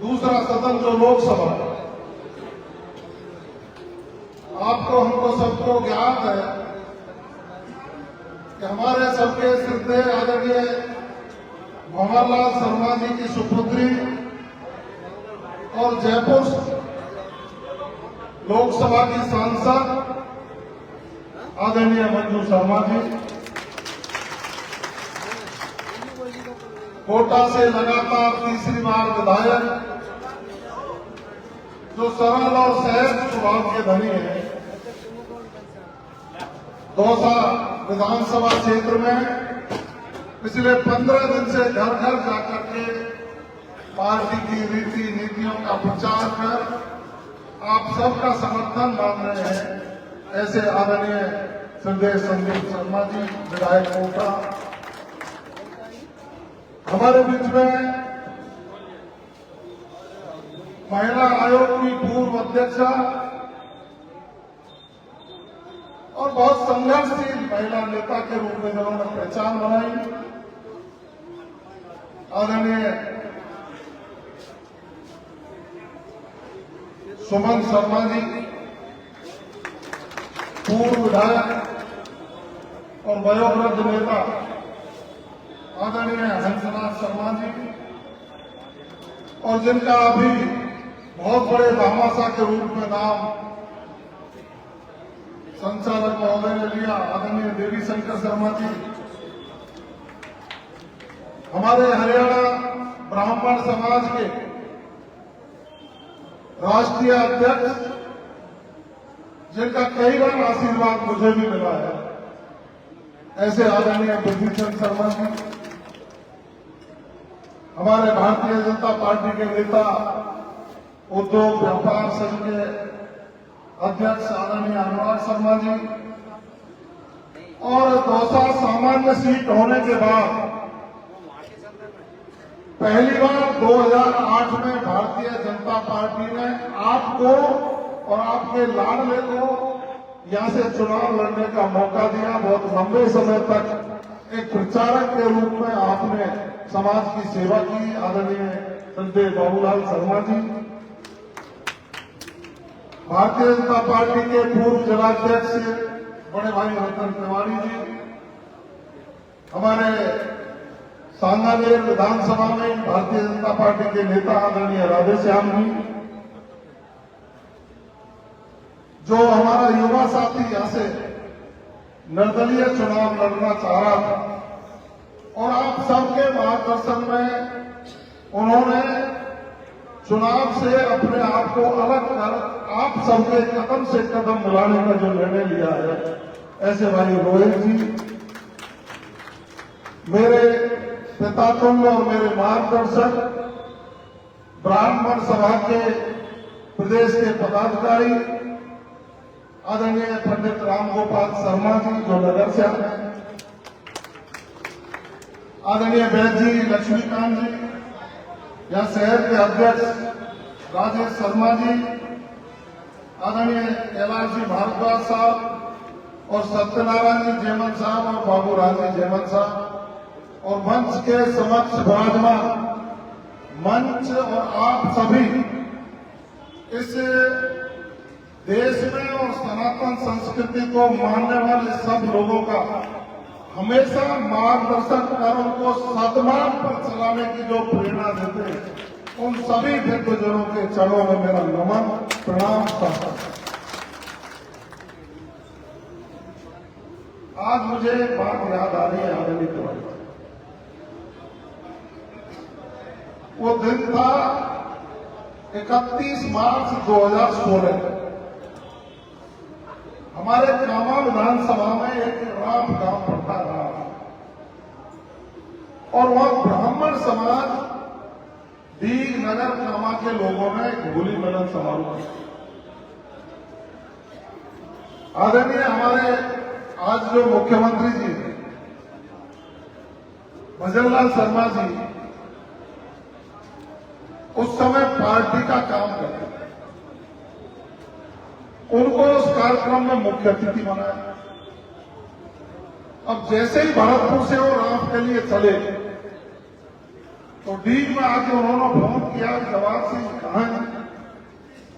दूसरा सदन जो लोकसभा, आपको हमको सबको ज्ञात है कि हमारे सबके श्रद्धेय आदरणीय भंवरलाल शर्मा जी की सुपुत्री और जयपुर लोकसभा की सांसद आदरणीय मंजू शर्मा जी कोटा से लगातार तीसरी बार विधायक, जो सरल और सहज स्वभाव के धनी है, दौसा विधानसभा क्षेत्र में पिछले 15 दिन से घर घर जाकर के पार्टी की रीति नीतियों का प्रचार कर आप सबका समर्थन मांग रहे हैं। ऐसे आदरणीय श्रद्धेय संदीप शर्मा जी विधायक कोटा हमारे बीच में, महिला आयोग की पूर्व अध्यक्षा और बहुत संघर्षशील महिला नेता के रूप में जिन्होंने पहचान बनाई, आदरणीय सुमन शर्मा जी पूर्व विधायक और वयोवृद्ध नेता आदरणीय हंसनाथ शर्मा जी, और जिनका अभी बहुत बड़े भामाशाह के रूप में नाम संचालक महोदय ने लिया, आदरणीय देवी शंकर शर्मा जी, हमारे हरियाणा ब्राह्मण समाज के राष्ट्रीय अध्यक्ष, जिनका कई बार आशीर्वाद मुझे भी मिला है, ऐसे आदरणीय बुद्धिचंद शर्मा जी, हमारे भारतीय जनता पार्टी के नेता, उद्योग व्यापार संघ के अध्यक्ष आदरणीय अनुराग शर्मा जी, और दौसा सामान्य सीट होने के बाद पहली बार 2008 में भारतीय जनता पार्टी ने आपको और आपके लाडले को यहां से चुनाव लड़ने का मौका दिया। बहुत लंबे समय तक एक प्रचारक के रूप में आपने समाज की सेवा की, आदरणीय श्रद्धेय बाबूलाल शर्मा जी, भारतीय जनता पार्टी के पूर्व जिलाध्यक्ष बड़े भाई रतन तिवारी जी, हमारे सांगानेर विधानसभा में भारतीय जनता पार्टी के नेता आदरणीय राधेश्याम जी, जो हमारा युवा साथी यहां से निर्दलीय चुनाव लड़ना चाह रहा था, और आप सबके मार्गदर्शन में उन्होंने चुनाव से अपने आप को अलग कर आप सबके कदम से कदम मिलाने का जो निर्णय लिया है, ऐसे भाई रोहित जी, मेरे पितातुल्य और मेरे मार्गदर्शक, ब्राह्मण सभा के प्रदेश के पदाधिकारी आदरणीय पंडित रामगोपाल शर्मा जी, जो नगर से आए हैं, आदरणीय वैद्य जी लक्ष्मीकांत जी, यहाँ शहर के अध्यक्ष राजेश शर्मा जी, आदरणीय कैलाश जी भारद्वाज साहब और सत्यनारायण जी जयमन साहब और बाबू राज जी जयमन साहब, और मंच के समक्ष विराजमान मंच और आप सभी इस देश में और सनातन संस्कृति को मानने वाले सब लोगों का हमेशा मार्गदर्शन कर उनको सद्मार्ग पर चलाने की जो प्रेरणा देते हैं, उन सभी दिग्गजों के चरणों में मेरा नमन प्रणाम करता हूं। आज मुझे एक बात याद आ रही है आदरणीय तिवारी, वो दिन था 31 मार्च 2016, हमारे कामा विधानसभा में एक राम गांव पड़ता रहा, और वहां ब्राह्मण समाज दीग नगर कामा के लोगों ने होली मिलन समारोह किया। आदरणीय हमारे आज जो मुख्यमंत्री जी भजनलाल शर्मा जी उस समय पार्टी का काम करते थे, उनको उस कार्यक्रम में मुख्य अतिथि बनाया। अब जैसे ही भरतपुर से वो राम के लिए चले, तो डीग में आके उन्होंने फोन किया, जवाब सिंह कहाँ है?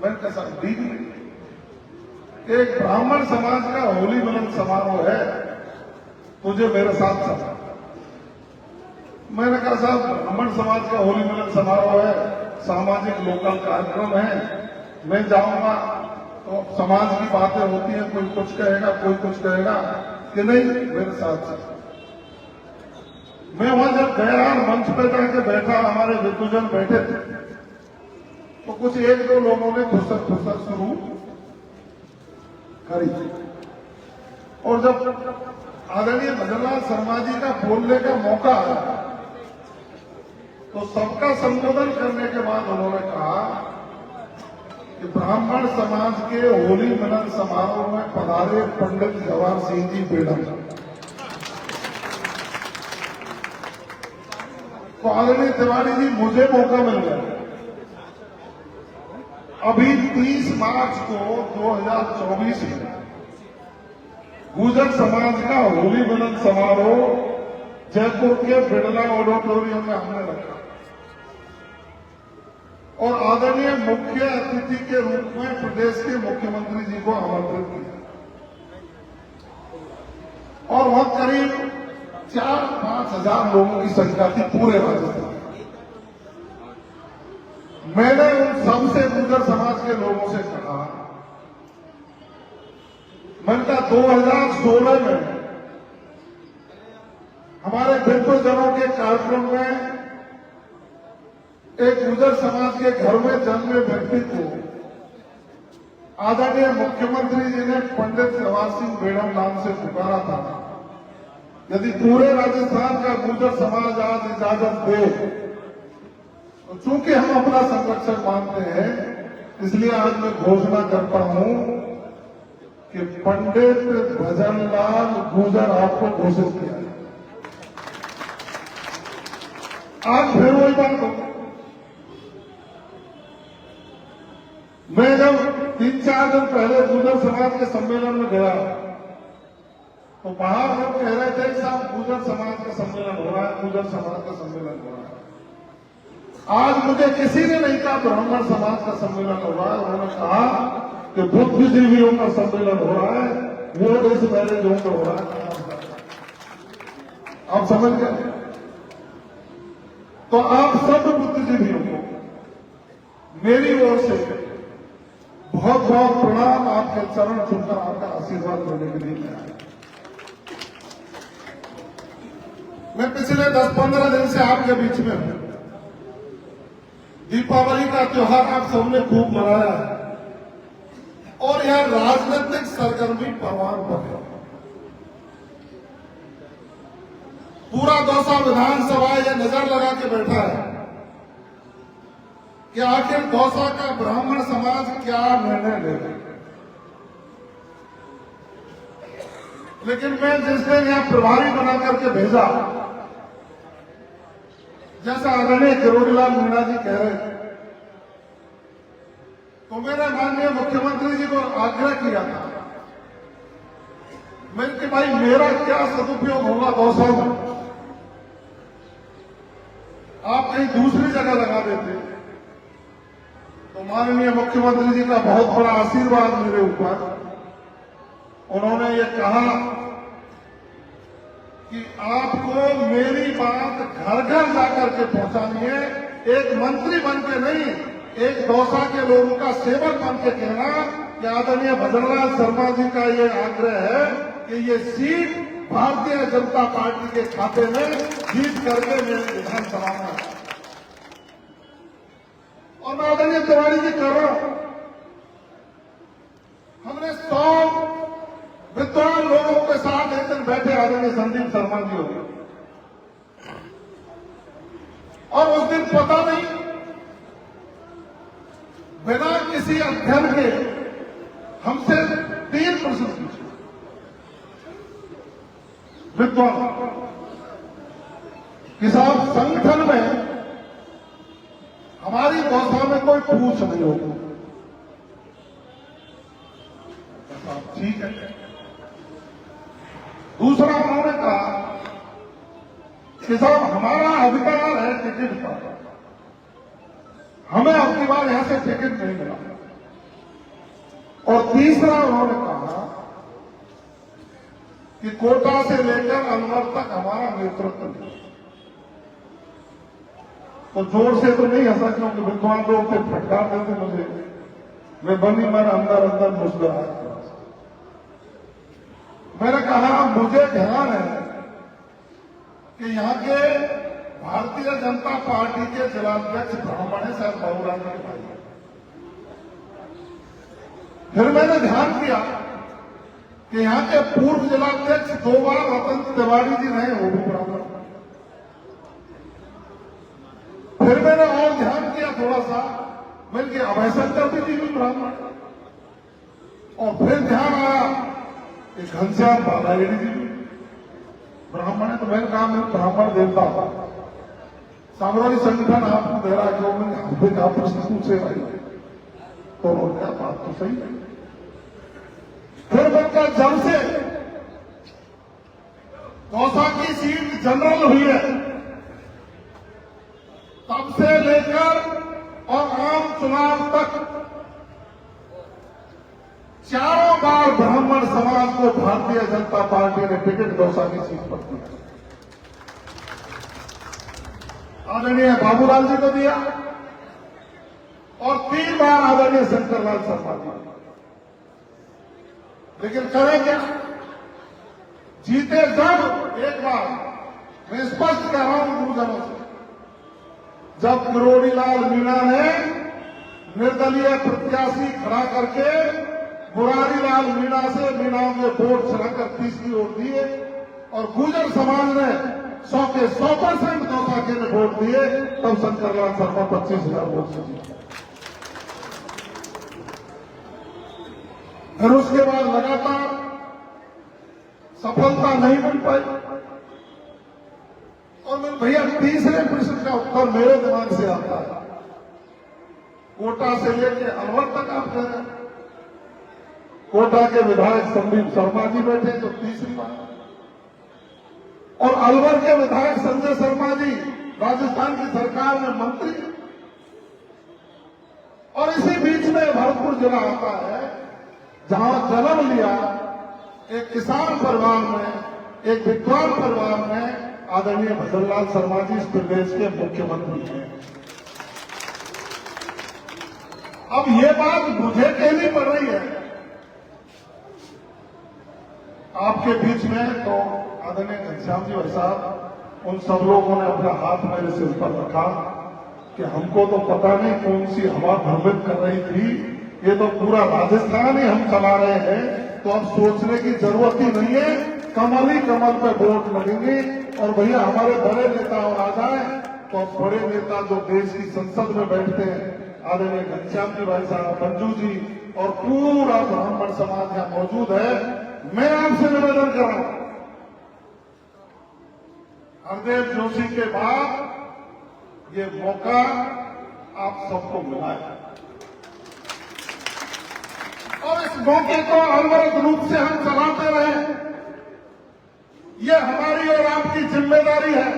मैंने कहा सर डीग में एक ब्राह्मण समाज का होली मिलन समारोह है, तुझे मेरे साथ चला। मैंने कहा साहब ब्राह्मण समाज का होली मिलन समारोह है, सामाजिक लोकल कार्यक्रम है, मैं जाऊंगा तो समाज की बातें होती हैं, कोई कुछ कहेगा कोई कुछ कहेगा कि नहीं मेरे साथ चल। मैं वहां जब गया मंच पे जाके बैठा, हमारे विद्वजन बैठे थे, तो कुछ एक दो लोगों ने खुसक शुरू करी। और जब आदरणीय भजनलाल शर्मा जी का बोलने का मौका आया तो सबका संबोधन करने के बाद उन्होंने कहा कि ब्राह्मण समाज के होली मिलन समारोह में पधारे पंडित जवाहर सिंह जी बेड़म। तो आदरणीय तिवारी जी मुझे मौका मिल गया, अभी 30 मार्च को 2024 में गुर्जर समाज का होली मिलन समारोह जयपुर के बिड़ला ऑडिटोरियम में हमने रखा और आदरणीय मुख्य अतिथि के रूप में प्रदेश के मुख्यमंत्री जी को आमंत्रित किया और वहां करीब 4-5 हजार लोगों की संख्या थी पूरे राजस्थान। मैंने उन सबसे गुर्जर समाज के लोगों से कहा, मैंने कहा 2016 में हमारे विद्वजनों के कार्यक्रम में एक गुर्जर समाज के घर में जन्मे व्यक्ति को आदरणीय मुख्यमंत्री जी ने पंडित जवाहर सिंह बेड़म नाम से पुकारा था। यदि पूरे राजस्थान का गुर्जर समाज आज इजाजत दे तो चूंकि हम अपना संरक्षक मानते हैं, इसलिए आज मैं घोषणा करता हूं कि पंडित भजनलाल गुर्जर आपको घोषित किया है। आज फिर वही बात हो, मैं जब 3-4 दिन पहले गुर्जर समाज के सम्मेलन में गया तो बाहर लोग कह रहे थे कि साहब गुर्जर समाज का सम्मेलन हो रहा है, गुर्जर समाज का सम्मेलन हो रहा है। आज मुझे किसी ने नहीं कहा ब्राह्मण समाज का सम्मेलन हो रहा है, उन्होंने कहा कि बुद्धिजीवियों का सम्मेलन हो रहा है, वो इस मैरिजों का हो रहा है। आप समझ गए? तो आप सब बुद्धिजीवियों को मेरी ओर से बहुत बहुत प्रणाम, आपके चरण छूकर आपका आशीर्वाद लेने के लिए आया। मैं पिछले 10-15 दिन से आपके बीच में हूं। दीपावली का त्योहार आप सबने खूब मनाया है और यह राजनीतिक सरगर्मी परवान पर है। पूरा दौसा विधानसभा यह नजर लगा के बैठा है कि आखिर दौसा का ब्राह्मण समाज क्या निर्णय लेगा। लेकिन मैं जिस दिन यहां प्रभारी बना करके भेजा, जैसा आदरणीय किरोड़ीलाल मीणा जी कह रहे थे, तो मैंने माननीय मुख्यमंत्री जी को आग्रह किया था मैंने कि भाई मेरा क्या सदुपयोग होगा दौसा में, आप कहीं दूसरी जगह लगा देते। तो माननीय मुख्यमंत्री जी का बहुत बड़ा आशीर्वाद मेरे ऊपर, उन्होंने ये कहा कि आपको मेरी बात घर घर जाकर के पहुंचानी है, एक मंत्री बन के नहीं, एक दौसा के लोगों का सेवक बन के कहना कि आदरणीय भजनलाल शर्मा जी का ये आग्रह है कि ये सीट भारतीय जनता पार्टी के खाते में जीत करके मेरे विधानसभा में, और मैं आदरणीय तिवारी जी कर रहा हूं। हमने 100 विद्वान लोगों के साथ एक दिन बैठे, आदरणीय संदीप शर्मा जी हो गए, और उस दिन पता नहीं बिना किसी अध्ययन के हमसे 3 प्रश्न पूछे विद्वान कि साहब संगठन में हमारी दौसा में कोई पूछ नहीं होगी। ठीक है। दूसरा उन्होंने कहा कि साहब हमारा अधिकार है टिकट पर, हमें अपनी बार यहां से टिकट नहीं मिला। और तीसरा उन्होंने कहा कि कोटा से लेकर अलवर तक हमारा नेतृत्व नहीं। तो जोर से तो नहीं हंसा, क्योंकि विद्वान लोग थे, फटकार देते मुझे, मैं बनी मन अंदर अंदर मुस्कुराया। मैंने कहा मुझे ध्यान है कि यहाँ के भारतीय जनता पार्टी के जिलाध्यक्ष ब्राह्मण है, शायद बाबूलाल के भाई। फिर मैंने ध्यान किया कि यहाँ के पूर्व जिलाध्यक्ष 2 बार रतन तिवारी जी रहे, वो भी ब्राह्मण। फिर मैंने और ध्यान किया थोड़ा सा, मैंने कि अभय शंकर जी भी ब्राह्मण। और फिर ध्यान आया कि घनश्याम बालारेड्डी जी भी ब्राह्मण है। तो मैंने कहा मैं ब्राह्मण देवता हूं, साम्राज्य संगठन आपको दे रहा है, क्यों मैंने आप प्रश्न पूछे भाई। तो उन्होंने कहा बात तो सही है। फिर बनकर जब से दौसा की सीट जनरल हुई है, तब से लेकर और आम चुनाव तक 4 बार ब्राह्मण समाज को भारतीय जनता पार्टी ने टिकट दौसा की सीट पर दिया। आदरणीय बाबूलाल जी को दिया और 3 बार आदरणीय शंकरलाल शर्मा जी। लेकिन करें क्या, जीते जब एक बार, मैं स्पष्ट कह रहा हूं गुरुजनों से, जब किरोड़ीलाल मीणा ने निर्दलीय प्रत्याशी खड़ा करके मुरारीलाल मीणा से मीणाओं में वोट चढ़ाकर तीसरी वोट दिए और गुर्जर समाज ने 100 के 100% दौसा के ने वोट दिए, तब शंकरलाल शर्मा 25,000 वोट से जीते। फिर उसके बाद लगातार सफलता नहीं मिल पाई। और मैं भैया तीसरे प्रश्न का उत्तर मेरे दिमाग से आता है, कोटा से लेकर अलवर तक आप कह रहे हैं। कोटा के विधायक संदीप शर्मा जी बैठे जो तीसरी बार, और अलवर के विधायक संजय शर्मा जी राजस्थान की सरकार में मंत्री। और इसी बीच में भरतपुर जिला आता है जहां जन्म लिया एक किसान परिवार में, एक विद्वान परिवार में आदरणीय भजनलाल शर्मा जी इस प्रदेश के मुख्यमंत्री हैं। अब ये बात मुझे कहनी पड़ रही है आपके बीच में, तो आदरणीय घनश्याम जी भाई साहब, उन सब लोगों ने अपना हाथ मेरे सिर पर रखा कि हमको तो पता नहीं कौन सी हवा भ्रमित कर रही थी, ये तो पूरा राजस्थान ही हम चला रहे हैं, तो अब सोचने की जरूरत ही नहीं है, कमल ही कमल पे वोट लगेंगे। और भैया हमारे बड़े नेता और आ जाए तो बड़े नेता जो देश की संसद में बैठते हैं, आदरणीय घनश्याम जी भाई साहब, मंजू जी और पूरा ब्राह्मण समाज यहां मौजूद है। मैं आपसे निवेदन कर रहा हूं, हरदेव जोशी के बाद ये मौका आप सबको मिला है और इस मौके को अनवरत रूप से हम चलाते रहे। ये हमारी और आपकी जिम्मेदारी है।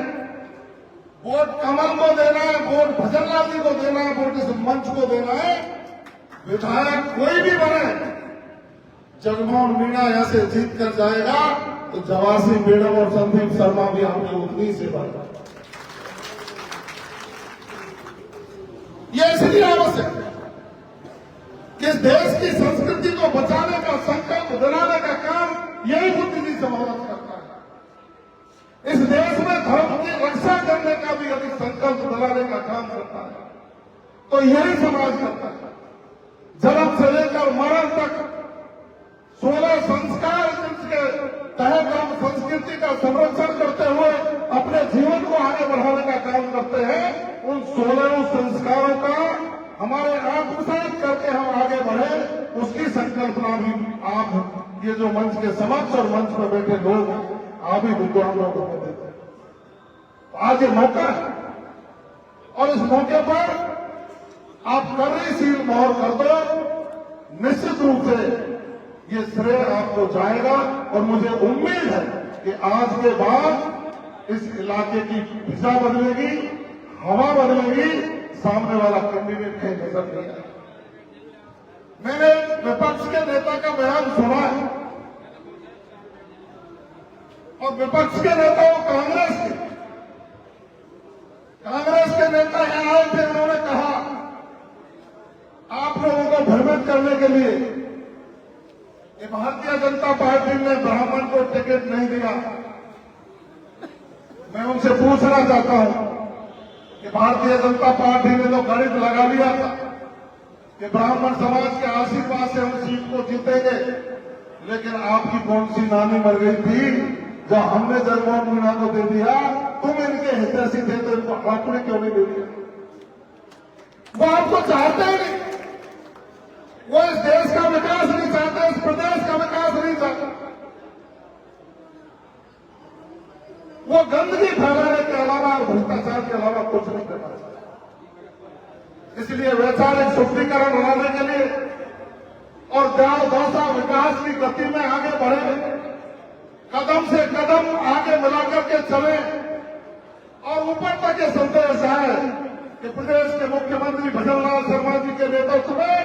वोट कमल को देना है, वोट भजनलाल जी को देना है, वोट इस मंच को देना है। विधायक कोई भी बने, जगमोहन मीणा यहां से जीत कर जाएगा तो जवासी मैडम और संदीप शर्मा भी आपकी उतनी सेवा करेंगे। ये इसलिए आवश्यक है कि इस देश की संस्कृति को बचाने का संकल्प दिलाने का काम यही बुद्धिजीवी समाज करता है। इस देश में धर्म की रक्षा करने का भी यदि संकल्प दिलाने का काम करता है तो यही समाज करता है। जन्म से लेकर मरण तक 16 संस्कार जिनके तहत हम संस्कृति का संरक्षण करते हुए अपने जीवन को आगे बढ़ाने का काम करते हैं, उन 16 संस्कारों का हमारे आत्मसात करके हम आगे बढ़े, उसकी संकल्पना भी आप ये जो मंच के समक्ष और मंच पर बैठे लोग आप ही विद्वान लोगों को देते हैं। आज ये मौका है और इस मौके पर आप कर्णशील मोहर कर दो, निश्चित रूप से ये श्रेय आपको जाएगा। और मुझे उम्मीद है कि आज के बाद इस इलाके की फिजा बदलेगी, हवा बदलेगी, सामने वाला कैंडिडेट कहीं नजर नहीं आएगा। मैंने विपक्ष के नेता का बयान सुना है और विपक्ष के नेता वो कांग्रेस के नेता यहां आए थे, उन्होंने कहा आप लोगों को भ्रमित करने के लिए कि भारतीय जनता पार्टी ने ब्राह्मण को टिकट नहीं दिया। मैं उनसे पूछना चाहता हूं कि भारतीय जनता पार्टी ने तो गणित लगा लिया था कि ब्राह्मण समाज के आशीर्वाद से हम सीट को जीतेंगे, लेकिन आपकी कौन सी नानी मर गई थी जो हमने जगमोहन मीणा को दे दिया? तुम इनके हितैषी थे तो इनको आपने क्यों नहीं दे दिया? वो आपको चाहते ही नहीं, वो इस देश का विकास नहीं चाहते, इस प्रदेश का विकास नहीं चाहते। वो गंदगी फैलाने के अलावा और भ्रष्टाचार के अलावा कुछ नहीं करना चाहते। इसलिए वैचारिक शुद्धिकरण लाने के लिए और गांव दौसा विकास की गति में आगे बढ़े, कदम से कदम आगे मिलाकर के चले और ऊपर तक ये संदेश आए कि प्रदेश के मुख्यमंत्री भजनलाल शर्मा जी के नेतृत्व में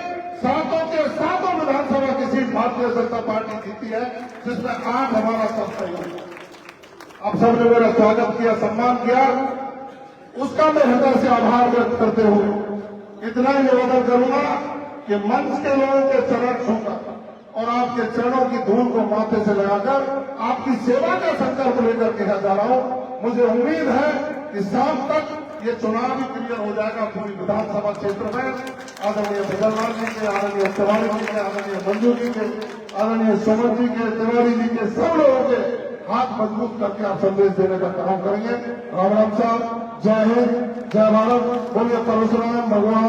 सातों के सातों विधानसभा की सीट भारतीय जनता पार्टी जीती है, जिसमें 8 हमारा संस्थान है। आप सबने मेरा स्वागत किया, सम्मान किया, उसका मैं हृदय से आभार व्यक्त करते हुए इतना ही निवेदन करूंगा कि मंच के लोगों के चरण छूकर और आपके चरणों की धूल को माथे से लगाकर आपकी सेवा का संकल्प लेकर के जा रहा हूं। मुझे उम्मीद है कि शाम तक ये चुनाव भी क्लियर हो जाएगा पूरी विधानसभा क्षेत्र में। आदरणीय भजनलाल जी के, आदरणीय तिवारी जी के, आदरणीय मंजू जी के, आदरणीय सुमन जी के, तिवारी जी के, सब लोगों के हाथ मजबूत करके आप संदेश देने का काम करेंगे। राम राम साहब, जय हिंद, जय भारत, बोलिए परशुराम भगवान